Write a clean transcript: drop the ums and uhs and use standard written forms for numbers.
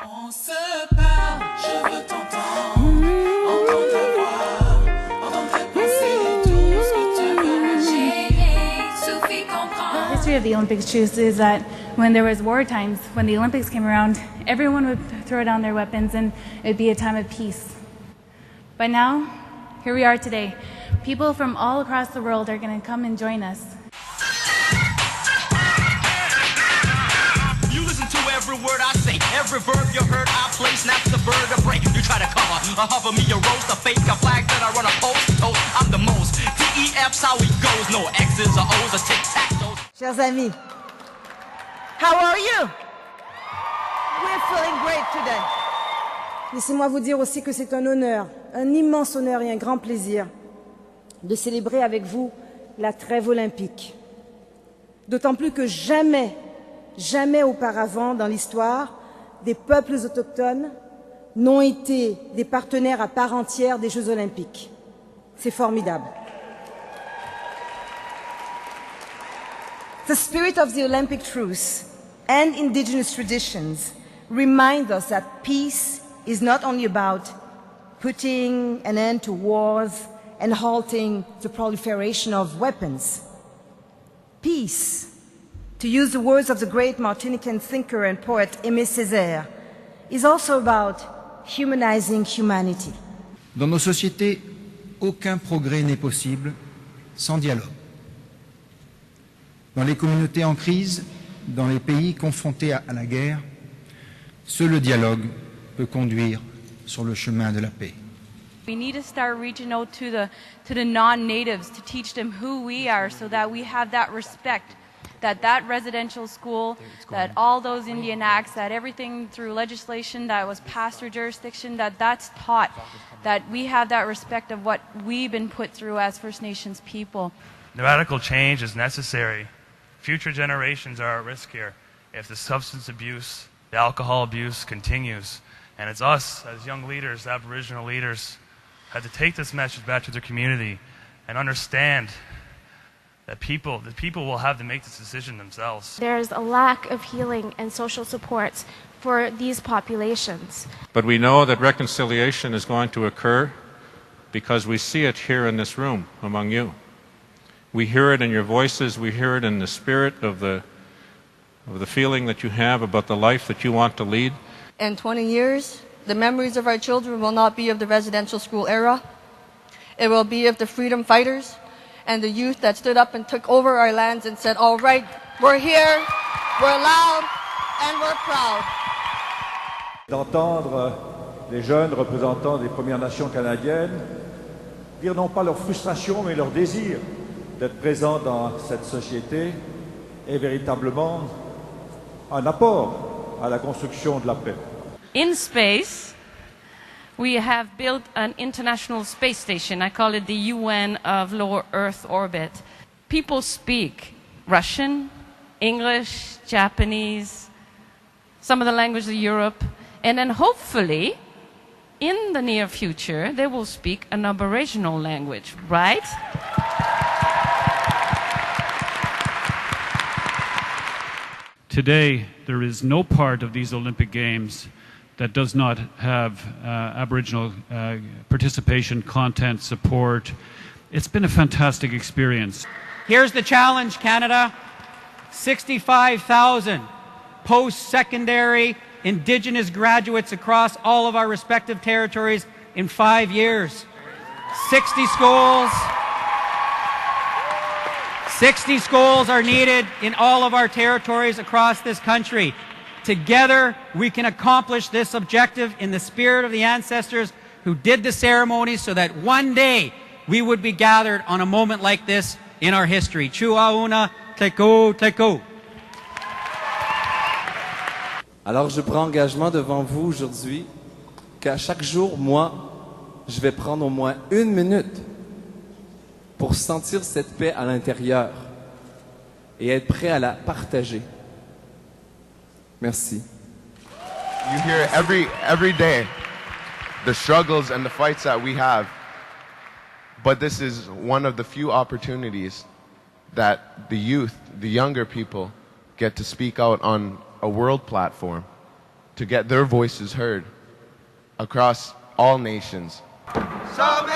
On se parle, je veux t'entendre, entendre ta voix, entendre tes pensées, tout ce que tu veux. J'ai Sophie comprend. The history of the Olympics chooses that when there was war times, when the Olympics came around, everyone would throw down their weapons and it'd be a time of peace. But now, here we are today. People from all across the world are going to come and join us. You listen to every word I say, every verb you heard I play, snaps the vertebrae. You try to cover, hover me, a roast, a fake, a flag that I run a post, toast. I'm the most. DEF's how it goes, no X's or O's or tic-tac-toes. Chers amis, how are you? We're feeling great today. Laissez-moi vous dire aussi que c'est un honneur, un immense honneur et un grand plaisir de célébrer avec vous la trêve olympique. D'autant plus que jamais auparavant dans l'histoire, des peuples autochtones n'ont été des partenaires à part entière des Jeux olympiques. C'est formidable. The spirit of the Olympic truce and indigenous traditions remind us that peace is not only about putting an end to wars and halting the proliferation of weapons. Peace, to use the words of the great Martinican thinker and poet Aimé Césaire, is also about humanizing humanity. Dans nos sociétés, aucun progrès n'est possible sans dialogue. Dans les communautés en crise, dans les pays confrontés à la guerre, seul le dialogue peut conduire sur le chemin de la paix. We need to start reaching out to the non-natives to teach them who we are so that we have that respect, that residential school, that all those Indian acts, that everything through legislation that was passed through jurisdiction, that's taught, that we have that respect of what we've been put through as First Nations people. The radical change is necessary. Future generations are at risk here if the substance abuse, the alcohol abuse continues. And it's us, as young leaders, Aboriginal leaders, had to take this message back to their community and understand that people will have to make this decision themselves. There's a lack of healing and social supports for these populations. But we know that reconciliation is going to occur because we see it here in this room among you. We hear it in your voices, we hear it in the spirit of the feeling that you have about the life that you want to lead. In 20 years, the memories of our children will not be of the residential school era. It will be of the freedom fighters and the youth that stood up and took over our lands and said, all right, we're here, we're loud, and we're proud. D'entendre les jeunes représentants des Premières Nations canadiennes dire non pas leur frustration, mais leur désir d'être présents dans cette société est véritablement un apport à la construction de la paix. In space, we have built an international space station. I call it the UN of low Earth orbit. People speak Russian, English, Japanese, some of the languages of Europe, and then hopefully, in the near future, they will speak an Aboriginal language, right? Today, there is no part of these Olympic Games that does not have Aboriginal participation, content, support. It's been a fantastic experience. Here's the challenge, Canada. 65,000 post-secondary Indigenous graduates across all of our respective territories in 5 years. 60 schools. 60 schools are needed in all of our territories across this country. Together, we can accomplish this objective in the spirit of the ancestors who did the ceremony so that one day we would be gathered on a moment like this in our history. Chuauna, teko, teko. Alors je prends engagement devant vous aujourd'hui qu'à chaque jour, moi, je vais prendre au moins 1 minute pour sentir cette paix à l'intérieur et être prêt à la partager. Merci. You hear every day the struggles and the fights that we have, but this is one of the few opportunities that the youth, the younger people, get to speak out on a world platform to get their voices heard across all nations. Sommet!